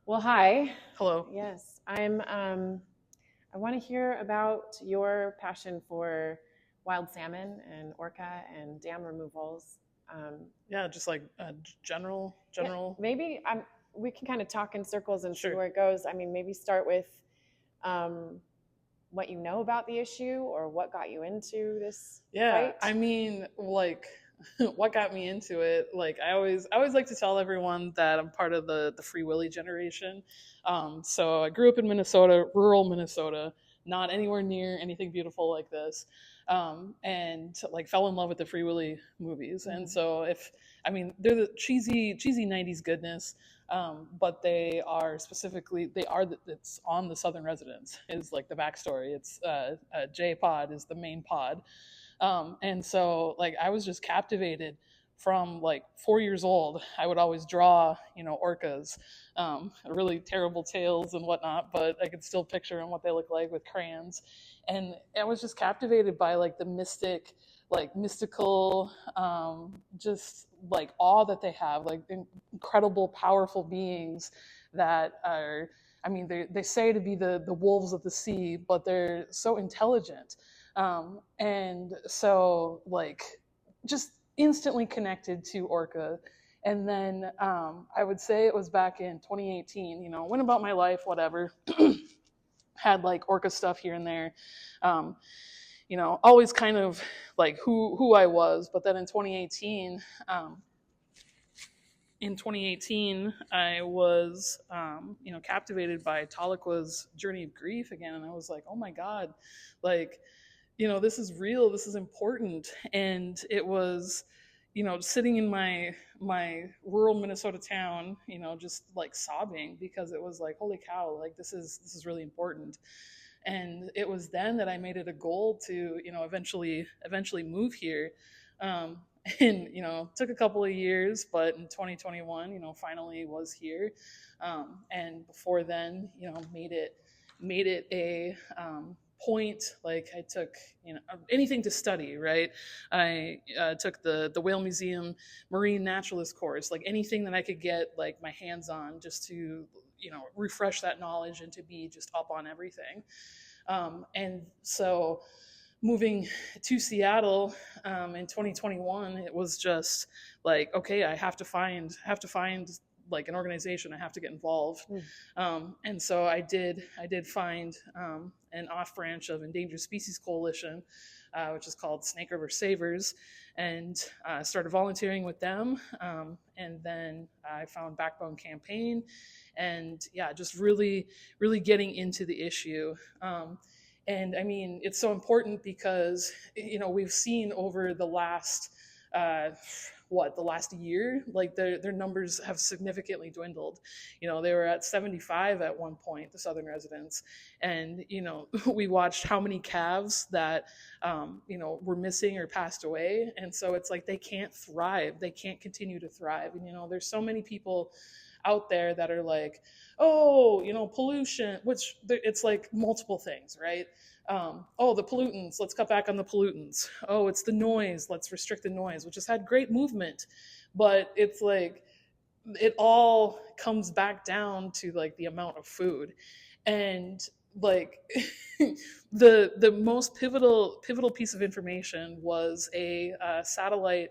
Well, hi. Hello. Yes, I want to hear about your passion for wild salmon and orca and dam removals. Um, Yeah, just like general, yeah, general. maybe we can kind of talk in circles and see Sure. where it goes. I mean, maybe start with um, what you know about the issue or what got you into this Yeah, fight. I mean, like, what got me into it? Like, I always like to tell everyone that I'm part of the Free Willy generation. So I grew up in Minnesota, rural Minnesota, not anywhere near anything beautiful like this, and like fell in love with the Free Willy movies. And Mhm. so I mean, they're the cheesy '90s goodness. But it's on the Southern Residents is like the backstory. It's J Pod is the main pod, and so like I was just captivated from like 4 years old. I would always draw, orcas, really terrible tails and whatnot, but I could still picture them what they look like with crayons. And I was just captivated by like the mystical, just like awe that they have, like incredible, powerful beings that are. I mean, they say to be the wolves of the sea, but they're so intelligent, and so like just instantly connected to orca. And then I would say it was back in 2018, went about my life, whatever. Had like orca stuff here and there, um, always kind of like who I was. But then um, in 2018, I was, captivated by Tahlequah's journey of grief again, and I was like, oh my god, like, this is real, this is important. And it was, sitting in my rural Minnesota town, just like sobbing because it was like, holy cow, like this is really important. And it was then that I made it a goal to, eventually move here. Um, and took a couple of years, but in 2021, finally was here. And before then, made it a point. Like I took anything to study, right? I took the Whale Museum marine naturalist course, like anything that I could get like my hands on, just to refresh that knowledge and to be just up on everything. And so moving to Seattle in 2021, it was just like, okay, I have to find like an organization. I have to get involved. And so I did find an off branch of Endangered Species Coalition, which is called Snake River Savers, and started volunteering with them. And then I found Backbone Campaign, and yeah, just really getting into the issue. And I mean, it's so important because we've seen over the last uh, the last year, like their numbers have significantly dwindled. They were at 75 at one point, the Southern Residents, and we watched how many calves that were missing or passed away. And so it's like they can't thrive, they can't continue to thrive. And there's so many people out there that are like, oh, pollution, which it's like multiple things, right? Oh, the pollutants, let's cut back on the pollutants. Oh, it's the noise, let's restrict the noise, which has had great movement. But it's like, it all comes back down to like the amount of food. And like the most pivotal piece of information was a satellite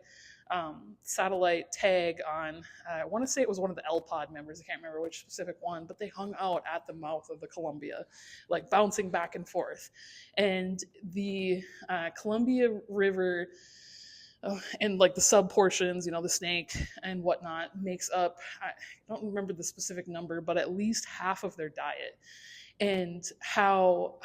tag on, I want to say it was one of the LPOD members, I can't remember which specific one, but they hung out at the mouth of the Columbia, like bouncing back and forth. And the Columbia River, and like the sub portions, the snake and whatnot, makes up, I don't remember the specific number, but at least half of their diet. And how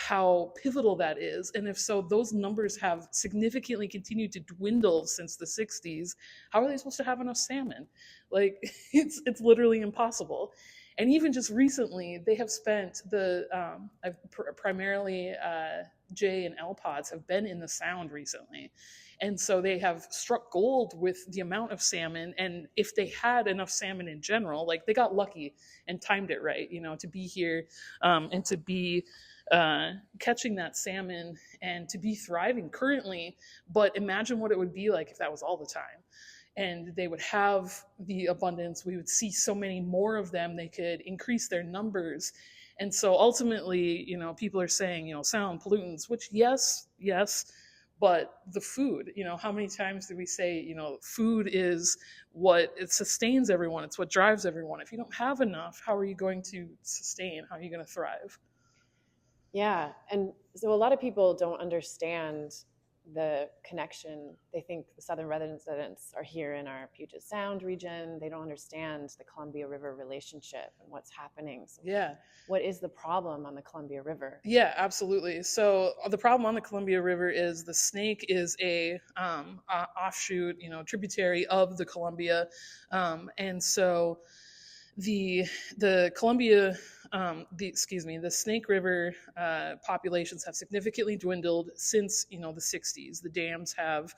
pivotal that is. And if so, those numbers have significantly continued to dwindle since the 60s. How are they supposed to have enough salmon? Like it's literally impossible. And even just recently, they have spent primarily J and L pods have been in the Sound recently. And so they have struck gold with the amount of salmon. And if they had enough salmon in general, like they got lucky and timed it right, to be here, and to be catching that salmon and to be thriving currently. But imagine what it would be like if that was all the time. and they would have the abundance. We would see so many more of them, they could increase their numbers. And so ultimately, people are saying, sound pollutants, which yes, but the food, how many times do we say, food is what it sustains everyone, it's what drives everyone. If you don't have enough, how are you going to sustain? How are you going to thrive? Yeah. And so a lot of people don't understand the connection. They think the Southern residents are here in our Puget Sound region. They don't understand the Columbia River relationship and what's happening. So Yeah. what is the problem on the Columbia River? Yeah, absolutely. So the problem on the Columbia River is the Snake is a offshoot, tributary of the Columbia, and so the Columbia, the Snake River populations have significantly dwindled since the 60s. The dams have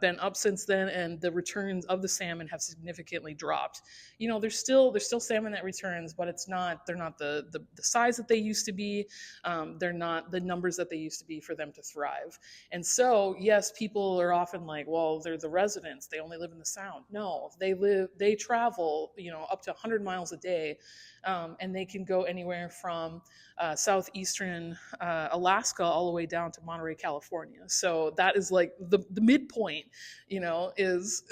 been up since then, and the returns of the salmon have significantly dropped. There's still salmon that returns, but they're not the size that they used to be. They're not the numbers that they used to be for them to thrive. And so yes, people are often like, well, they're the residents, they only live in the Sound. No, they travel up to 100 miles a day, and they can go anywhere from southeastern Alaska all the way down to Monterey, California. So that is like the midpoint, is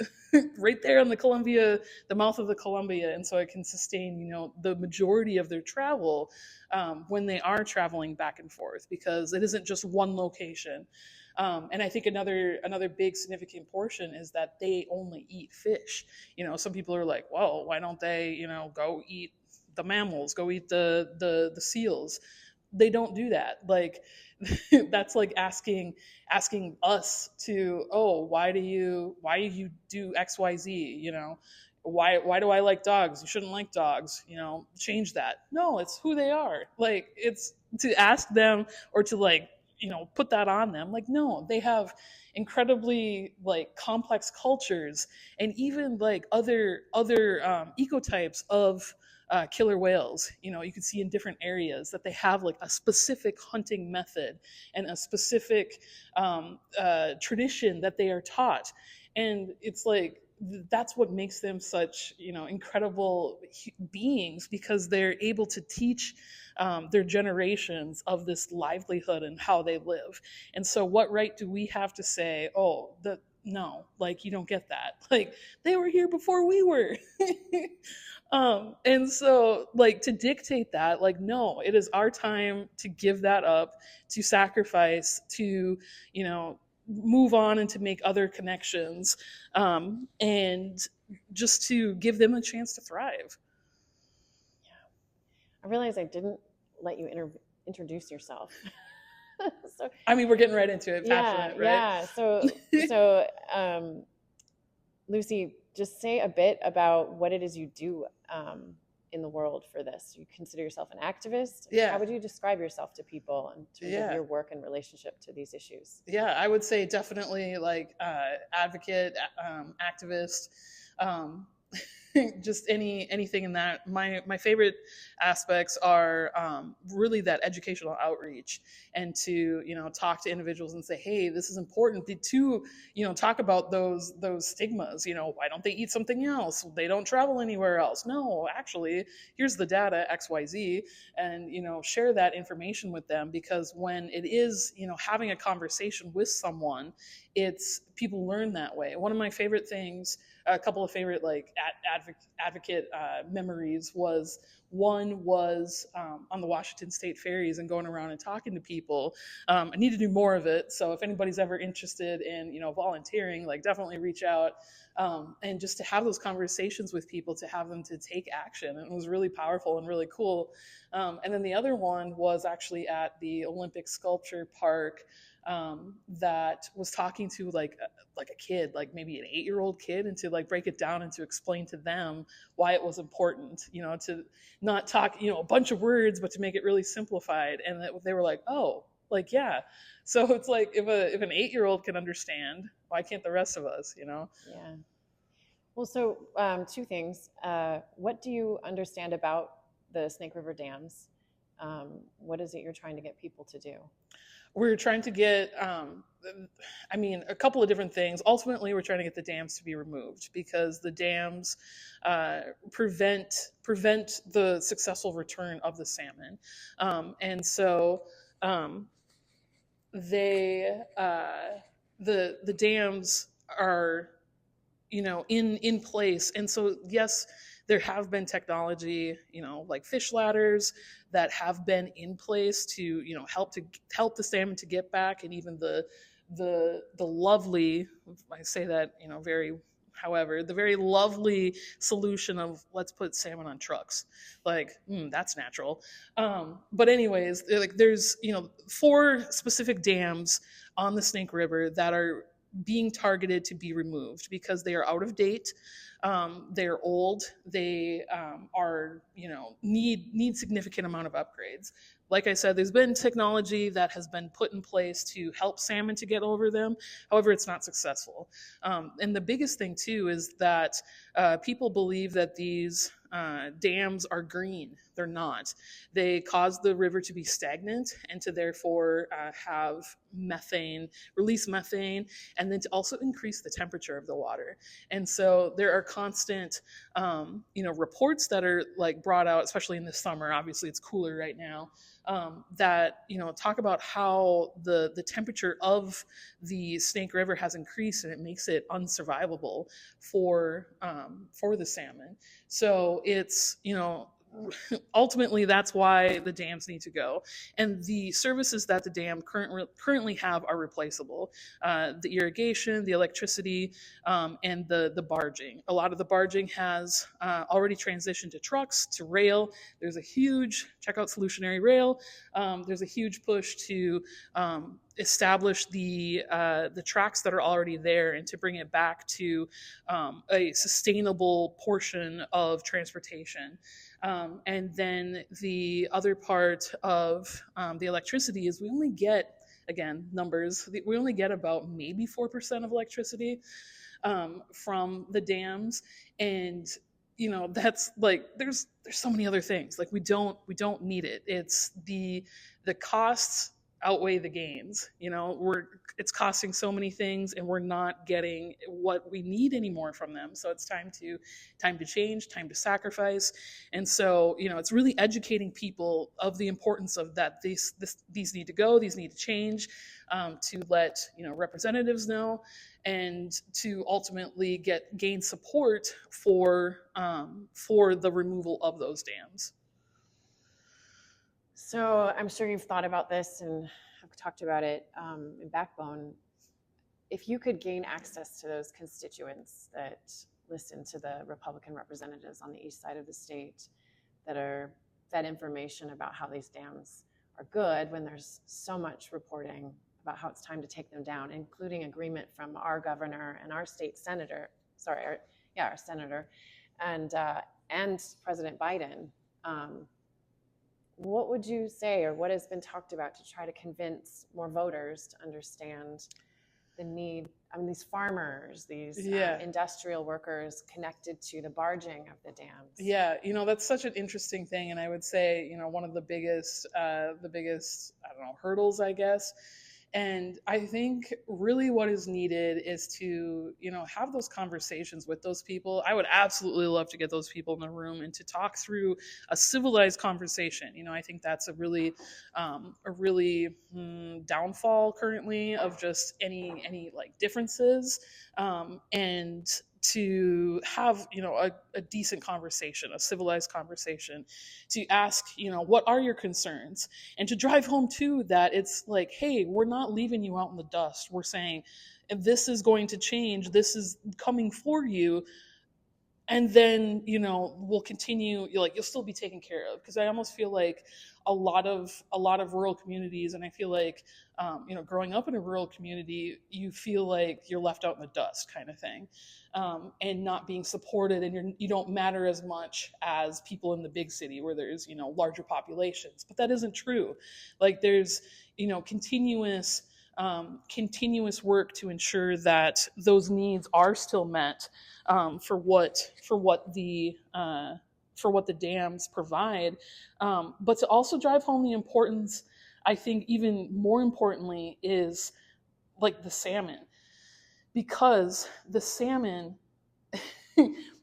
right there on the Columbia, the mouth of the Columbia, and so it can sustain the majority of their travel when they are traveling back and forth, because it isn't just one location. And I think another big significant portion is that they only eat fish. Some people are like, well, why don't they, go eat the mammals, go eat the seals? They don't do that. Like, that's like asking us to, oh, why do you do XYZ? Why do I like dogs? You shouldn't like dogs. Change that. No, it's who they are. Like, it's to ask them or to like put that on them. Like, no, they have incredibly like complex cultures, and even like other ecotypes of killer whales. You can see in different areas that they have like a specific hunting method and a specific tradition that they are taught, and it's like that's what makes them such incredible beings, because they're able to teach their generations of this livelihood and how they live. And so what right do we have to say, oh, no, like, you don't get that, like, they were here before we were. And so, like, to dictate that, like, no, it is our time to give that up, to sacrifice, to move on and to make other connections, and just to give them a chance to thrive. I realize I didn't let you introduce yourself. So I mean, we're getting right into it. Yeah, Passionate, right? yeah. So Lucy, just say a bit about what it is you do in the world for this. You consider yourself an activist? Yeah. How would you describe yourself to people in terms Yeah. of your work and relationship to these issues? Yeah, I would say definitely like advocate, activist, just anything in that. My favorite aspects are really that educational outreach, and to talk to individuals and say, hey, this is important to talk about those stigmas. Why don't they eat something else? They don't travel anywhere else. No, actually, here's the data XYZ, and share that information with them, because when it is having a conversation with someone, it's people learn that way. One of my favorite things, a couple of favorite like advocate memories was, one was on the Washington State ferries and going around and talking to people. I need to do more of it, so if anybody's ever interested in volunteering, like, definitely reach out, and just to have those conversations with people, to have them to take action. And it was really powerful and really cool. And then the other one was actually at the Olympic Sculpture Park, that was talking to like a kid, like maybe an 8-year-old kid, and to like break it down and to explain to them why it was important, to not talk a bunch of words, but to make it really simplified. And they were like, oh, like, yeah. So it's like, if an 8-year-old can understand, why can't the rest of us? Yeah. Well, so two things. What do you understand about the Snake River dams? What is it you're trying to get people to do? We're trying to get, a couple of different things. Ultimately, we're trying to get the dams to be removed because the dams prevent the successful return of the salmon, and so they the dams are in place. And so yes, there have been technology, like fish ladders that have been in place to help the salmon to get back. And even the lovely, I say that very, however, the very lovely solution of let's put salmon on trucks, like that's natural. But anyways, there's 4 specific dams on the Snake River that are being targeted to be removed because they are out of date. They're old. They are need significant amount of upgrades. Like I said, there's been technology that has been put in place to help salmon to get over them. However, it's not successful. And the biggest thing too is that people believe that these dams are green. They're not. They cause the river to be stagnant and to therefore have release methane, and then to also increase the temperature of the water. And so there are constant, reports that are like brought out, especially in the summer. Obviously, it's cooler right now. That talk about how the temperature of the Snake River has increased, and it makes it unsurvivable for the salmon. So it's ultimately that's why the dams need to go, and the services that the dam currently have are replaceable. The irrigation, the electricity, and the barging. A lot of the barging has already transitioned to trucks, to rail. There's a huge, check out Solutionary Rail. There's a huge push to establish the tracks that are already there and to bring it back to a sustainable portion of transportation. And then the other part of the electricity is we only get, again, numbers, we only get about maybe 4% of electricity from the dams. And that's like there's so many other things. Like we don't need it. It's the costs outweigh the gains. It's costing so many things, and we're not getting what we need anymore from them. So it's time to change, time to sacrifice. And so it's really educating people of the importance of that. These need to go, these need to change, to let representatives know, and to ultimately gain support for the removal of those dams. So I'm sure you've thought about this and have talked about it in Backbone. If you could gain access to those constituents that listen to the Republican representatives on the east side of the state that are fed information about how these dams are good, when there's so much reporting about how it's time to take them down, including agreement from our governor and our state senator, our senator, and President Biden, what would you say, or what has been talked about to try to convince more voters to understand the need? I mean, these farmers, these industrial workers connected to the barging of the dams. Yeah, that's such an interesting thing, and I would say, one of the biggest, hurdles, I guess. And I think really what is needed is to, have those conversations with those people. I would absolutely love to get those people in the room and to talk through a civilized conversation. I think that's a really downfall currently of just any like differences, and to have a decent conversation, a civilized conversation, to ask what are your concerns, and to drive home too that it's like, hey, we're not leaving you out in the dust. We're saying this is going to change, this is coming for you, and then we'll continue. You'll still be taken care of. Because I almost feel like a lot of rural communities, and I feel like growing up in a rural community, you feel like you're left out in the dust kind of thing, and not being supported, and you don't matter as much as people in the big city where there's larger populations. But that isn't true. Like there's continuous work to ensure that those needs are still met, for what the what the dams provide, but to also drive home the importance, I think even more importantly, is like the salmon, because the salmon,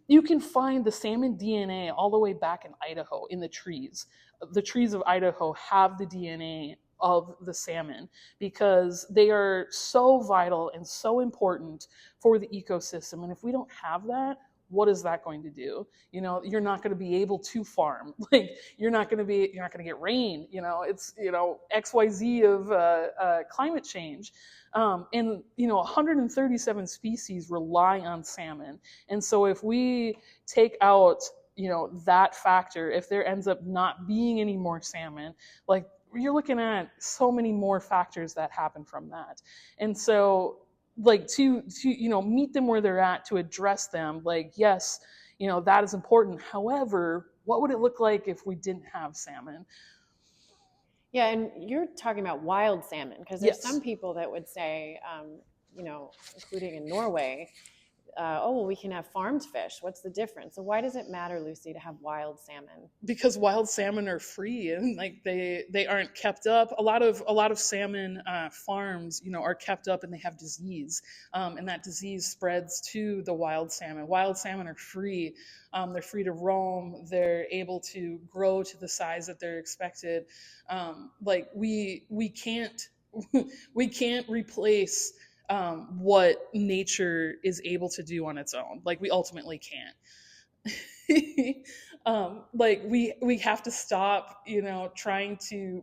you can find the salmon DNA all the way back in Idaho in the trees. The trees of Idaho have the DNA of the salmon because they are so vital and so important for the ecosystem. And if we don't have that, what is that going to do? You know, you're not going to be able to farm. Like you're not going to get rain. You know, it's, you know, XYZ of climate change. And, you know, 137 species rely on salmon. And so if we take out, you know, that factor, if there ends up not being any more salmon, like you're looking at so many more factors that happen from that. And so like to you know, meet them where they're at, to address them, like, yes, you know, that is important. However, what would it look like if we didn't have salmon? Yeah, and you're talking about wild salmon, because there's some people that would say, you know, including in Norway, oh, well, we can have farmed fish. What's the difference? So why does it matter, Lucy, to have wild salmon? Because wild salmon are free, and like they aren't kept up. A lot of salmon farms, you know, are kept up, and they have disease, and that disease spreads to the wild salmon. Wild salmon are free. They're free to roam. They're able to grow to the size that they're expected. Like we can't we can't replace what nature is able to do on its own. Like we ultimately can't. Like we have to stop, you know, trying to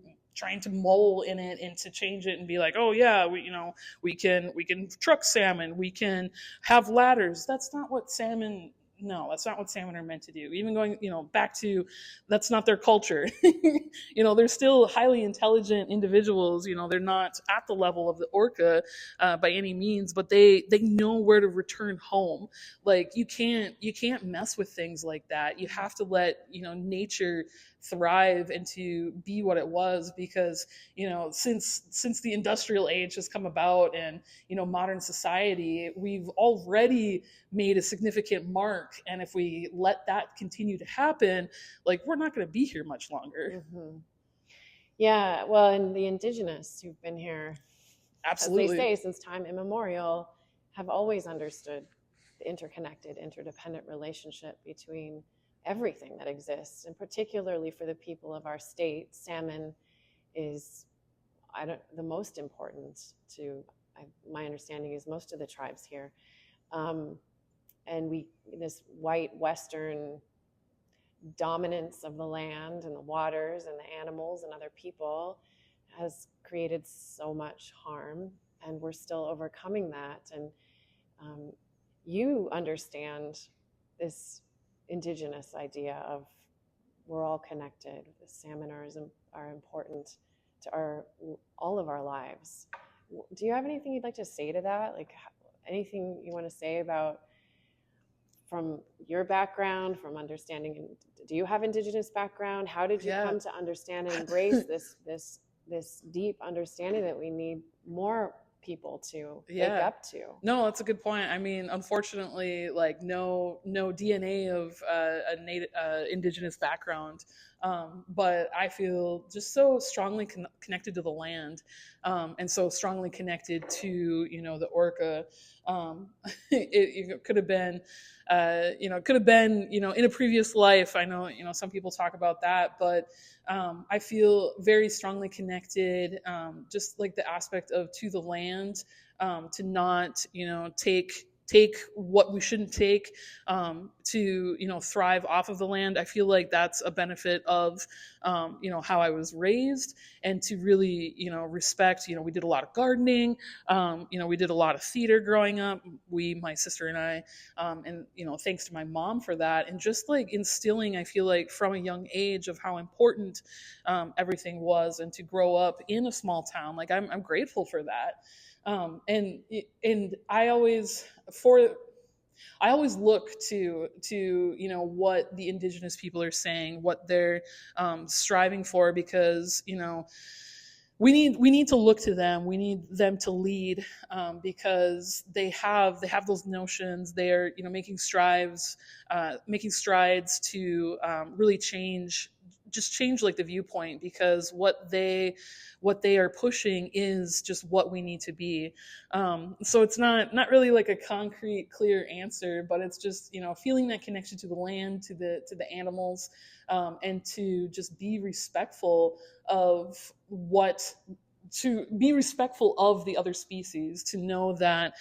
mull in it and to change it and be like, oh yeah, we, you know, we can truck salmon, we can have ladders. That's not what salmon. No, that's not what salmon are meant to do. Even going, you know, back to, that's not their culture. You know, they're still highly intelligent individuals. You know, they're not at the level of the orca by any means, but they know where to return home. Like you can't mess with things like that. You have to let, you know, nature thrive and to be what it was, because, you know, since the industrial age has come about and, you know, modern society, we've already made a significant mark, and if we let that continue to happen, like we're not going to be here much longer. Mm-hmm. Yeah, well, and the Indigenous who've been here, absolutely, as they say, since time immemorial, have always understood the interconnected, interdependent relationship between everything that exists, and particularly for the people of our state, salmon is the most important to, my understanding is, most of the tribes here. And this white Western dominance of the land and the waters and the animals and other people has created so much harm, and we're still overcoming that. And you understand this Indigenous idea of we're all connected. The salmon are important to all of our lives. Do you have anything you'd like to say to that? Like anything you want to say about, from your background, from understanding, do you have Indigenous background? How did you come to understand and embrace this deep understanding that we need more people to wake up to? No, that's a good point. I mean, unfortunately, like no DNA of a native Indigenous background, but I feel just so strongly connected to the land, and so strongly connected to, you know, the orca. It could have been, you know, in a previous life. I know, you know, some people talk about that, but I feel very strongly connected, just like the aspect of to the land, to not, you know, take what we shouldn't take, to, you know, thrive off of the land. I feel like that's a benefit of, you know, how I was raised, and to really, you know, respect, you know, we did a lot of gardening, you know, we did a lot of theater growing up, my sister and I, and, you know, thanks to my mom for that, and just like instilling, I feel like from a young age, of how important everything was, and to grow up in a small town. Like I'm grateful for that. And I always look to, you know, what the Indigenous people are saying, what they're striving for, because, you know, we need to look to them. We need them to lead, because they have those notions. They're making strides to really change like the viewpoint, because what they are pushing is just what we need to be. So it's not really like a concrete, clear answer, but it's just feeling that connection to the land, to the animals, and to just be respectful of the other species, to know that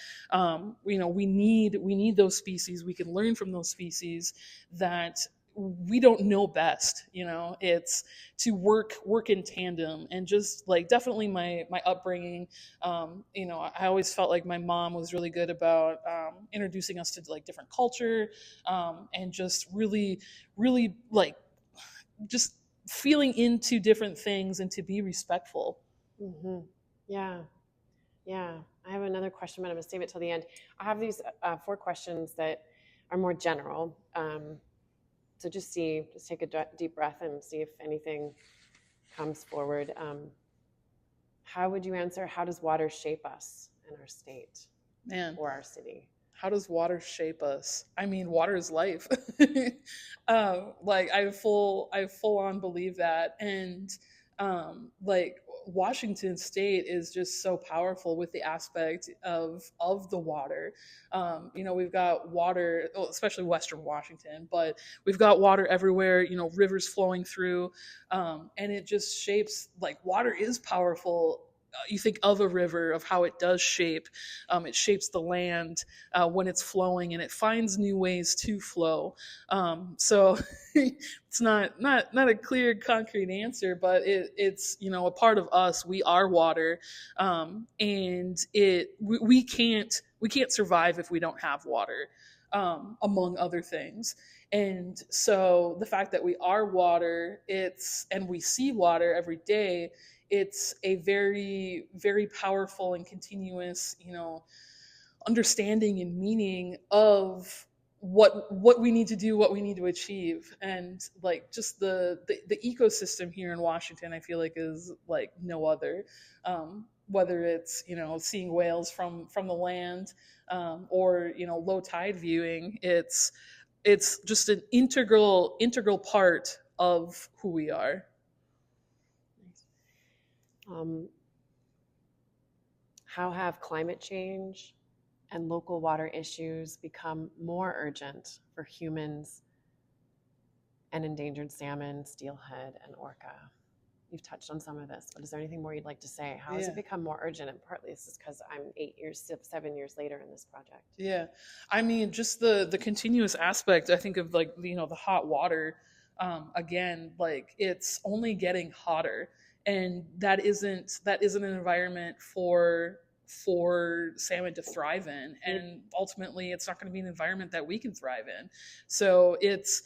we need those species. We can learn from those species, that we don't know best. It's to work in tandem. And just like, definitely my upbringing, I always felt like my mom was really good about introducing us to like different culture, and just really like just feeling into different things, and to be respectful. Mm-hmm. Yeah. Yeah. I have another question, but I'm going to save it till the end. I have these 4 questions that are more general. So just take a deep breath and see if anything comes forward. How would you answer, how does water shape us in our state Man, or our city? how does water shape us? I mean, water is life. Like, I full on believe that. And like, Washington State is just so powerful with the aspect of the water. We've got water, well, especially Western Washington, but we've got water everywhere. Rivers flowing through, and it just shapes. Like, water is powerful. You think of a river, of how it does shape. It shapes the land when it's flowing, and it finds new ways to flow. So it's not a clear, concrete answer, but it's a part of us. We are water, and we can't survive if we don't have water, among other things. And so the fact that we are water, and we see water every day, it's a very, very powerful and continuous, understanding and meaning of what we need to do, what we need to achieve. And like, just the ecosystem here in Washington, I feel like, is like no other. Whether it's seeing whales from the land, or low tide viewing, it's just an integral part of who we are. How have climate change and local water issues become more urgent for humans and endangered salmon, steelhead, and orca? You've touched on some of this, but is there anything more you'd like to say? How has it become more urgent? And partly this is because I'm 7 years later in this project. Yeah, I mean, just the continuous aspect. I think of like the hot water. Again, like, it's only getting hotter, and that isn't an environment for salmon to thrive in, and ultimately it's not going to be an environment that we can thrive in. So it's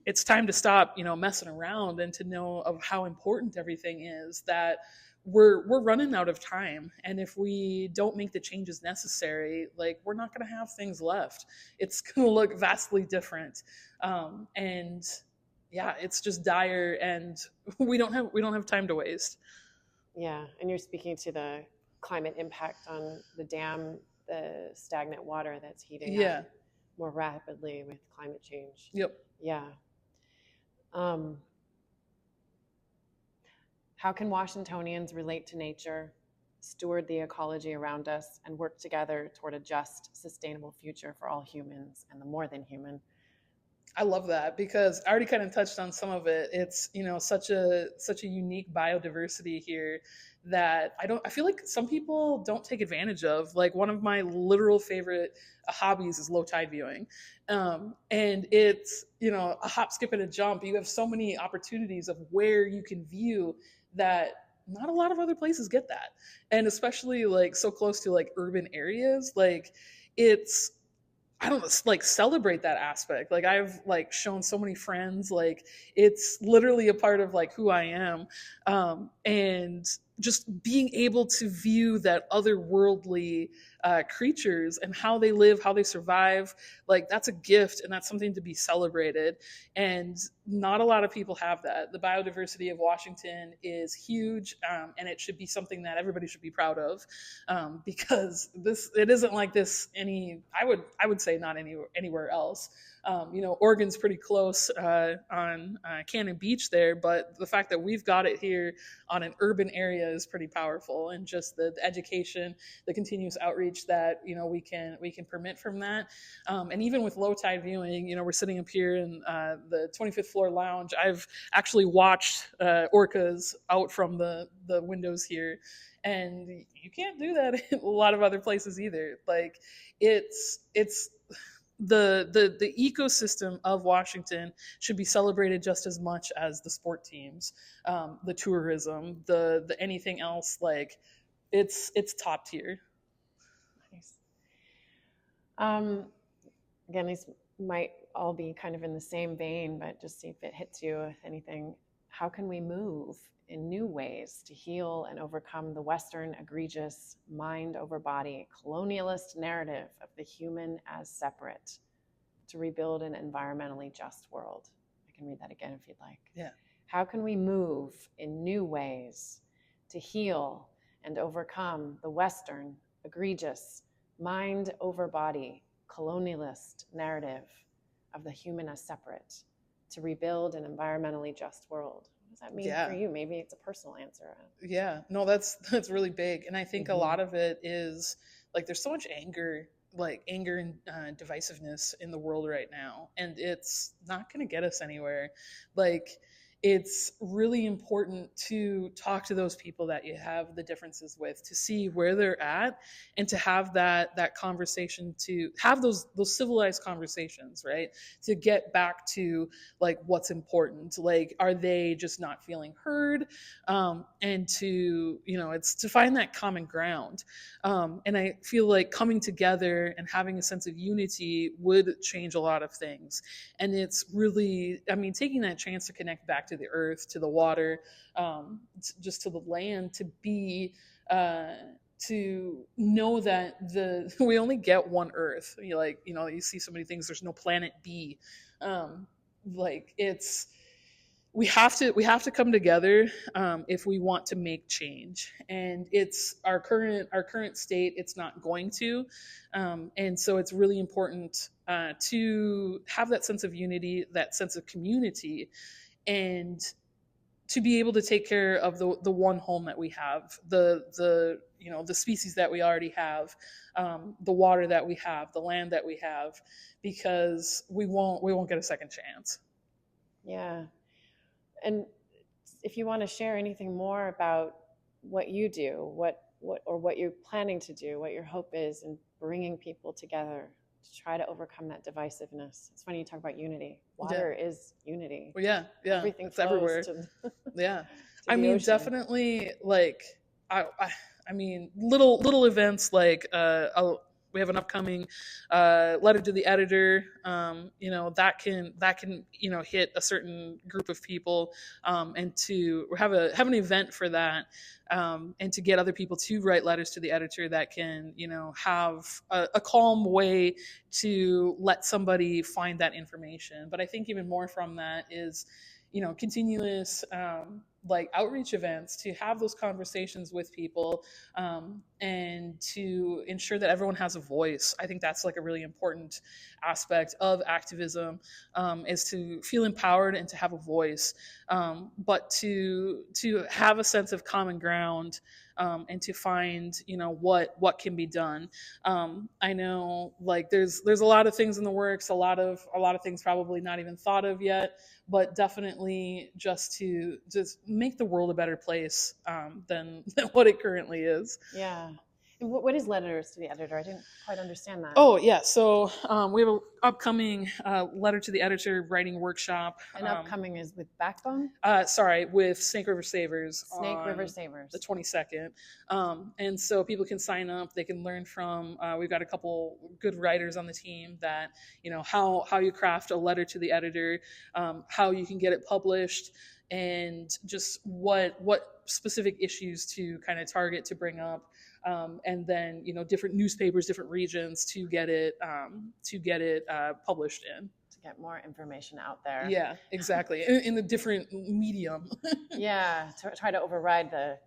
it's time to stop messing around, and to know of how important everything is, that we're running out of time. And if we don't make the changes necessary, like, we're not going to have things left. It's going to look vastly different. And yeah, it's just dire, and we don't have time to waste. Yeah, and you're speaking to the climate impact on the dam, the stagnant water that's heating up more rapidly with climate change. Yep. Yeah. How can Washingtonians relate to nature, steward the ecology around us, and work together toward a just, sustainable future for all humans and the more than human? I love that, because I already kind of touched on some of it. It's such a unique biodiversity here that I feel like some people don't take advantage of. Like, one of my literal favorite hobbies is low tide viewing, and it's a hop, skip, and a jump. You have so many opportunities of where you can view that not a lot of other places get that, and especially like so close to like urban areas. Like, it's, I don't know, like, celebrate that aspect. Like, I've like shown so many friends, like, it's literally a part of like who I am. And just being able to view that otherworldly creatures and how they live, how they survive. Like, that's a gift, and that's something to be celebrated. And not a lot of people have that. The biodiversity of Washington is huge, and it should be something that everybody should be proud of, because it isn't like this I would say not anywhere else. Oregon's pretty close on Cannon Beach there, but the fact that we've got it here on an urban area is pretty powerful, and just the education, the continuous outreach that we can permit from that, and even with low tide viewing, we're sitting up here in the 25th floor lounge. I've actually watched orcas out from the windows here, and you can't do that in a lot of other places either. Like, it's the ecosystem of Washington should be celebrated just as much as the sport teams, the tourism, the anything else. Like, it's top tier. Nice. Again, these might all be kind of in the same vein, but just see if it hits you with anything. How can we move in new ways to heal and overcome the Western egregious mind over body colonialist narrative of the human as separate, to rebuild an environmentally just world? I can read that again if you'd like. Yeah. How can we move in new ways to heal and overcome the Western egregious mind over body colonialist narrative of the human as separate, to rebuild an environmentally just world? What does that mean for you? Maybe it's a personal answer. Yeah, no, that's really big. And I think a lot of it is, like, there's so much anger and divisiveness in the world right now, and it's not going to get us anywhere. Like, it's really important to talk to those people that you have the differences with, to see where they're at, and to have that conversation, to have those civilized conversations, right? To get back to, like, what's important. Like, are they just not feeling heard? And to, it's to find that common ground. And I feel like coming together and having a sense of unity would change a lot of things. And it's really, taking that chance to connect back to the earth, to the water, just to the land, to be, to know that we only get one earth. You see so many things. There's no planet B. We have to come together if we want to make change, and it's our current state. It's not going to, and so it's really important to have that sense of unity, that sense of community, and to be able to take care of the one home that we have, the species that we already have, the water that we have, the land that we have, because we won't get a second chance. Yeah. And if you want to share anything more about what you do, what you're planning to do, what your hope is in bringing people together to try to overcome that divisiveness. It's funny you talk about unity. Water is unity. Well, yeah. Everything it's everywhere. To ocean. Definitely, like, little events like we have an upcoming letter to the editor, that can hit a certain group of people, and to have an event for that, and to get other people to write letters to the editor that can have a calm way to let somebody find that information. But I think even more from that is continuous outreach events, to have those conversations with people, and to ensure that everyone has a voice. I think that's like a really important aspect of activism, is to feel empowered and to have a voice, but to have a sense of common ground, and to find what can be done. I know, like, there's a lot of things in the works, a lot of things probably not even thought of yet, but definitely just make the world a better place, than what it currently is. Yeah. And what is letters to the editor? I didn't quite understand that. Oh, yeah. So we have an upcoming letter to the editor writing workshop. And upcoming is with Backbone? With Snake River Savers. River Savers. The 22nd. And so people can sign up. They can learn from, we've got a couple good writers on the team that, how you craft a letter to the editor, how you can get it published, and just what specific issues to kind of target, to bring up. and then different newspapers, different regions to get it published in. To get more information out there. Yeah, exactly. In the different medium. Yeah, to try to override the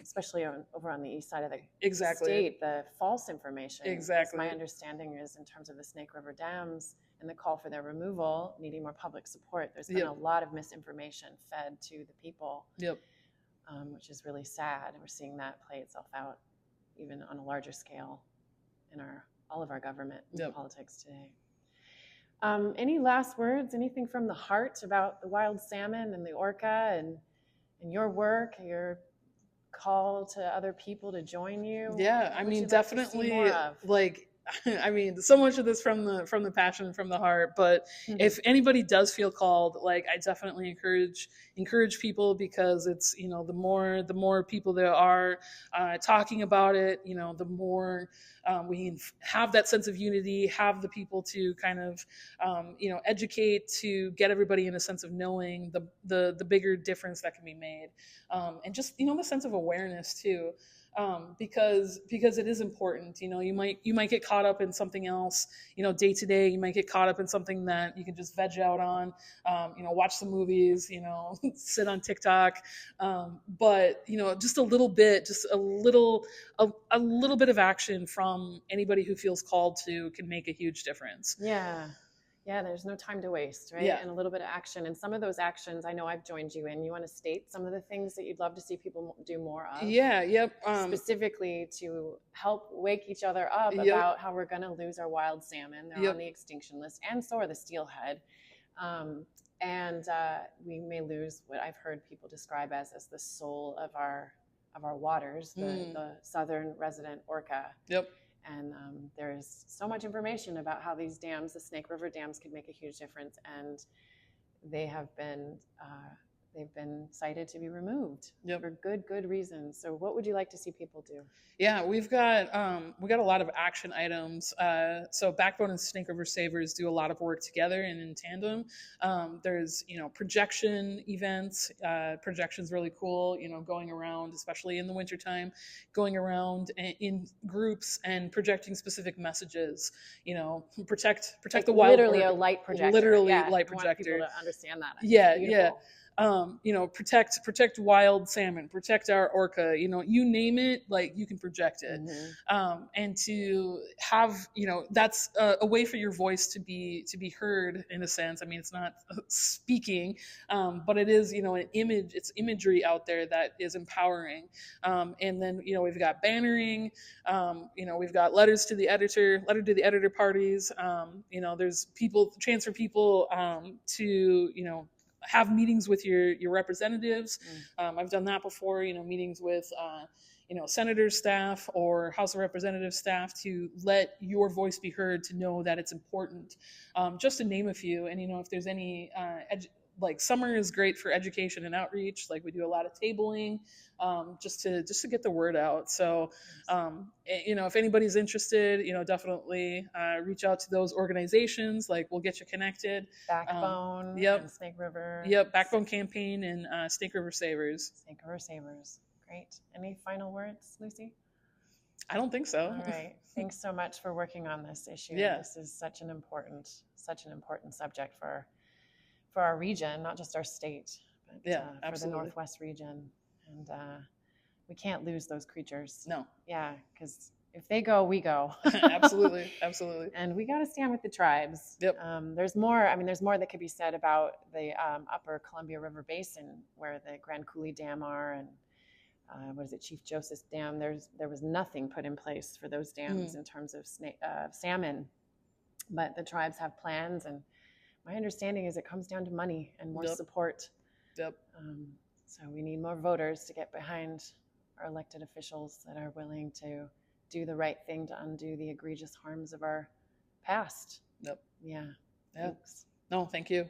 especially over on the east side of the state, the false information. Exactly. My understanding is, in terms of the Snake River dams and the call for their removal, needing more public support, there's been a lot of misinformation fed to the people, which is really sad. And we're seeing that play itself out even on a larger scale in all of our government and politics today. Any last words, anything from the heart about the wild salmon and the orca and your work, your call to other people to join you? Yeah, I mean, definitely, like, I mean, so much of this from the passion, from the heart. But if anybody does feel called, like, I definitely encourage people, because it's, the more people there are talking about it, the more we have that sense of unity, have the people to kind of educate, to get everybody in a sense of knowing the bigger difference that can be made, and just the sense of awareness too. Because it is important. You might get caught up in something else, day to day. You might get caught up in something that you can just veg out on, watch some movies, sit on TikTok. But just a little bit of action from anybody who feels called to can make a huge difference. Yeah, there's no time to waste, right? And a little bit of action. And some of those actions, I know I've joined you in. You want to state some of the things that you'd love to see people do more of? Specifically to help wake each other up about how we're going to lose our wild salmon. They're on the extinction list, and so are the steelhead. And we may lose what I've heard people describe as the soul of our waters, the Southern Resident Orca. And there's so much information about how these dams, the Snake River dams, could make a huge difference, and they have been they've been cited to be removed for good reasons. So what would you like to see people do? Yeah, we got a lot of action items. So Backbone and Snake River Savers do a lot of work together and in tandem. There's projection events. Projection's really cool. Going around, especially in the wintertime, going around in groups and projecting specific messages. Protect like the wild. Literally a light projector. Light projector. I want people to understand that. Yeah. Protect wild salmon, protect our orca, you name it, like, you can project it. And to have, that's a way for your voice to be heard, in a sense. I mean, it's not speaking, but it is, an image, it's imagery out there that is empowering. And then, we've got bannering, we've got letter to the editor parties. There's chance for people to, have meetings with your representatives. I've done that before, meetings with, senator's staff or House of Representatives staff, to let your voice be heard, to know that it's important, just to name a few. And, if there's any, like, summer is great for education and outreach. Like, we do a lot of tabling, just to get the word out. So, if anybody's interested, definitely reach out to those organizations. Like, we'll get you connected. Backbone, and Snake River. Backbone Campaign and Snake River Savers. Snake River Savers. Great. Any final words, Lucy? I don't think so. All right. Thanks so much for working on this issue. This is such an important subject for our region, not just our state, but for the Northwest region. And we can't lose those creatures. No. Yeah, because if they go, we go. Absolutely. And we got to stand with the tribes. There's more that could be said about the upper Columbia River Basin, where the Grand Coulee Dam are, and Chief Joseph's Dam. There was nothing put in place for those dams in terms of salmon, but the tribes have plans, and my understanding is it comes down to money and more support. So we need more voters to get behind our elected officials that are willing to do the right thing to undo the egregious harms of our past. Yeah. Thanks. No, thank you.